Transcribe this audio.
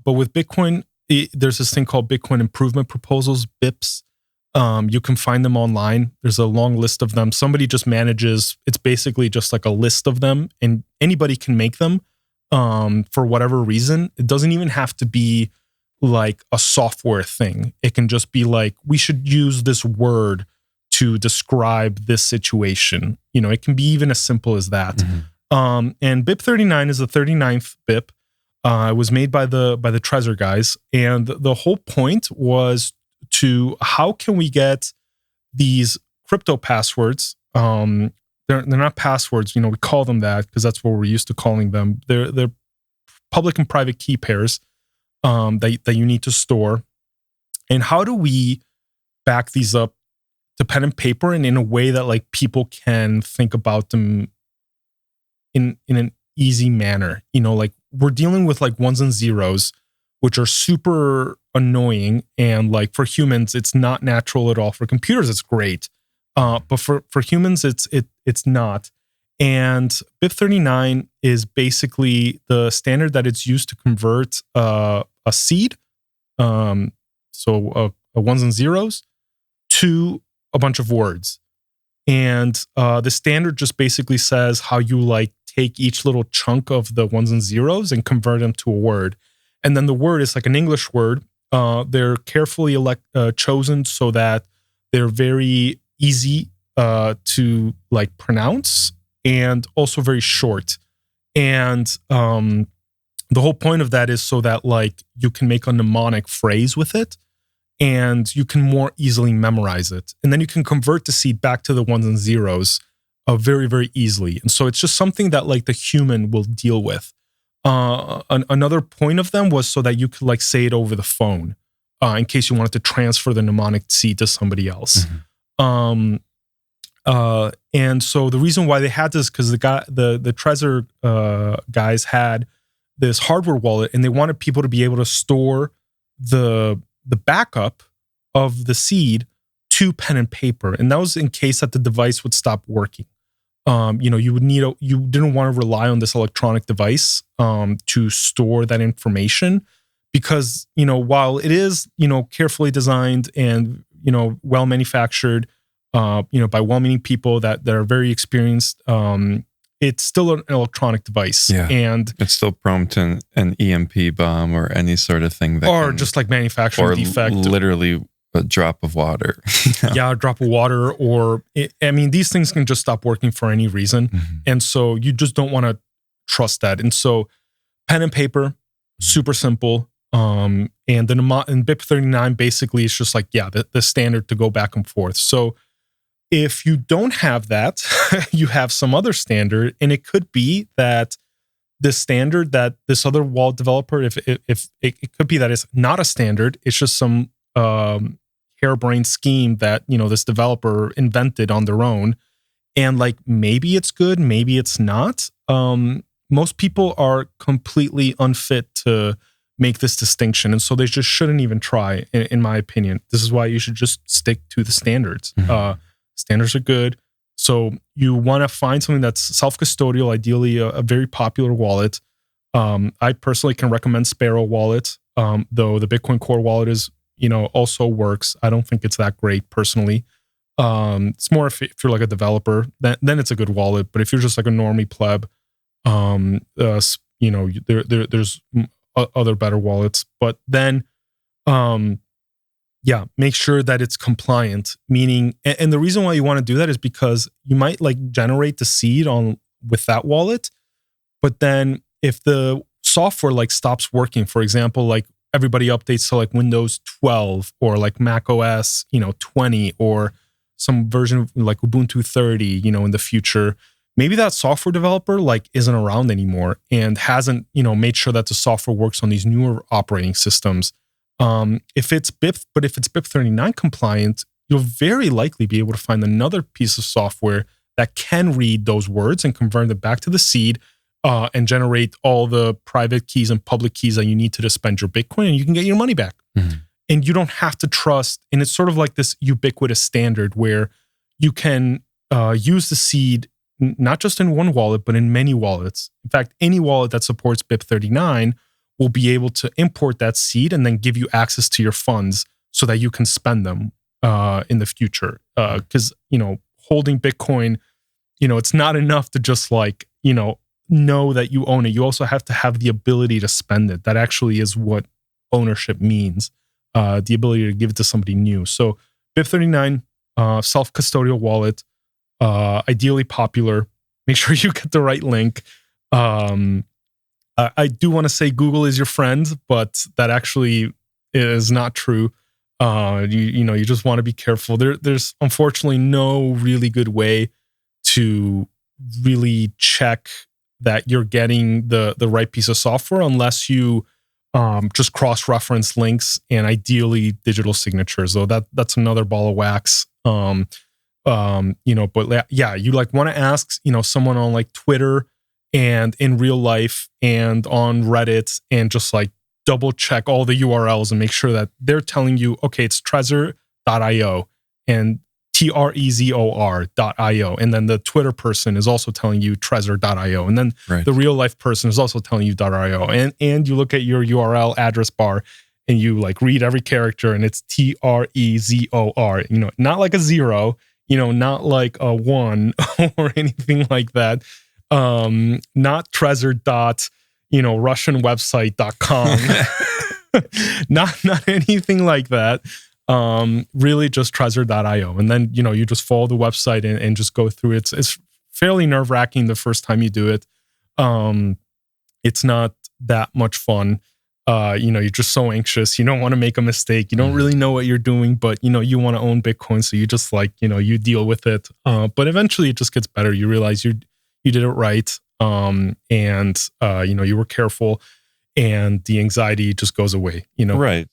But with Bitcoin, there's this thing called Bitcoin Improvement Proposals, BIPs. You can find them online. There's a long list of them. Somebody just manages, it's basically just like a list of them, and anybody can make them for whatever reason. It doesn't even have to be like a software thing. It can just be like, we should use this word to describe this situation. It can be even as simple as that. Mm-hmm. And BIP 39 is the 39th BIP. It was made by the Trezor guys, and the whole point was to how can we get these crypto passwords? They're not passwords, we call them that because that's what we're used to calling them. They're public and private key pairs that you need to store. And how do we back these up to pen and paper and in a way that like people can think about them in an easy manner? Like we're dealing with like ones and zeros, which are super annoying. And like for humans, it's not natural at all. For computers, it's great. But for humans, it's not. And BIP 39 is basically the standard that it's used to convert a seed, so a ones and zeros, to a bunch of words. And the standard just basically says how you like take each little chunk of the ones and zeros and convert them to a word. And then the word is like an English word. They're carefully chosen so that they're very easy to like pronounce and also very short. And the whole point of that is so that like you can make a mnemonic phrase with it and you can more easily memorize it. And then you can convert the seed back to the ones and zeros very, very easily. And so it's just something that like the human will deal with. Another point of them was so that you could like say it over the phone in case you wanted to transfer the mnemonic seed to somebody else. Mm-hmm. And so the reason why they had this, because the Trezor guys had this hardware wallet, and they wanted people to be able to store the backup of the seed to pen and paper, and that was in case that the device would stop working. You didn't want to rely on this electronic device to store that information, because while it is carefully designed and well manufactured, by well-meaning people that are very experienced, it's still an electronic device. Yeah. And it's still prone to an EMP bomb or any sort of thing just like manufacturing defect. Literally a drop of water. Yeah, a drop of water, these things can just stop working for any reason. Mm-hmm. And so you just don't want to trust that. And so pen and paper, super simple. And then in BIP 39, basically it's just like, the standard to go back and forth. So if you don't have that, you have some other standard, and it could be that the standard that this other wallet developer, if it could be that it's not a standard, it's just some harebrained scheme that this developer invented on their own, and like maybe it's good, maybe it's not. Most people are completely unfit to make this distinction, and so they just shouldn't even try. In my opinion, this is why you should just stick to the standards. Mm-hmm. Standards are good. So you want to find something that's self-custodial, ideally a very popular wallet. I personally can recommend Sparrow Wallet, though the Bitcoin Core wallet is, also works. I don't think it's that great personally. It's more if you're like a developer, then it's a good wallet. But if you're just like a normie pleb, there's other better wallets. But then, make sure that it's compliant, meaning, and the reason why you want to do that is because you might like generate the seed with that wallet, but then if the software like stops working, for example, like everybody updates to like Windows 12 or like Mac OS, 20, or some version of like Ubuntu 30, in the future, maybe that software developer like isn't around anymore and hasn't, made sure that the software works on these newer operating systems. If it's BIP 39 compliant, you'll very likely be able to find another piece of software that can read those words and convert them back to the seed, and generate all the private keys and public keys that you need to spend your Bitcoin, and you can get your money back. Mm-hmm. And you don't have to trust, and it's sort of like this ubiquitous standard where you can use the seed not just in one wallet, but in many wallets. In fact, any wallet that supports BIP 39 will be able to import that seed and then give you access to your funds so that you can spend them in the future. Because, holding Bitcoin, it's not enough to just like, know that you own it. You also have to have the ability to spend it. That actually is what ownership means. The ability to give it to somebody new. So BIP39, self-custodial wallet, ideally popular. Make sure you get the right link. I do want to say Google is your friend, but that actually is not true. You just want to be careful. There's unfortunately no really good way to really check that you're getting the right piece of software unless you just cross-reference links and ideally digital signatures. Though that's another ball of wax. But yeah, you like want to ask, someone on like Twitter and in real life and on Reddit and just like double check all the URLs and make sure that they're telling you, okay, it's trezor.io and trezor.io. And then the Twitter person is also telling you trezor.io. And then the real life person is also telling you .io. And you look at your URL address bar and you like read every character and it's trezor, not like a 0, not like a 1 or anything like that. Not trezor. RussianWebsite.com. not anything like that. Really just trezor.io. And then, you just follow the website and just go through it. It's fairly nerve-wracking the first time you do it. It's not that much fun. You're just so anxious. You don't want to make a mistake. You don't really know what you're doing, but you want to own Bitcoin. So you just like, you deal with it. But eventually it just gets better. You realize you did it right. You were careful and the anxiety just goes away, Right.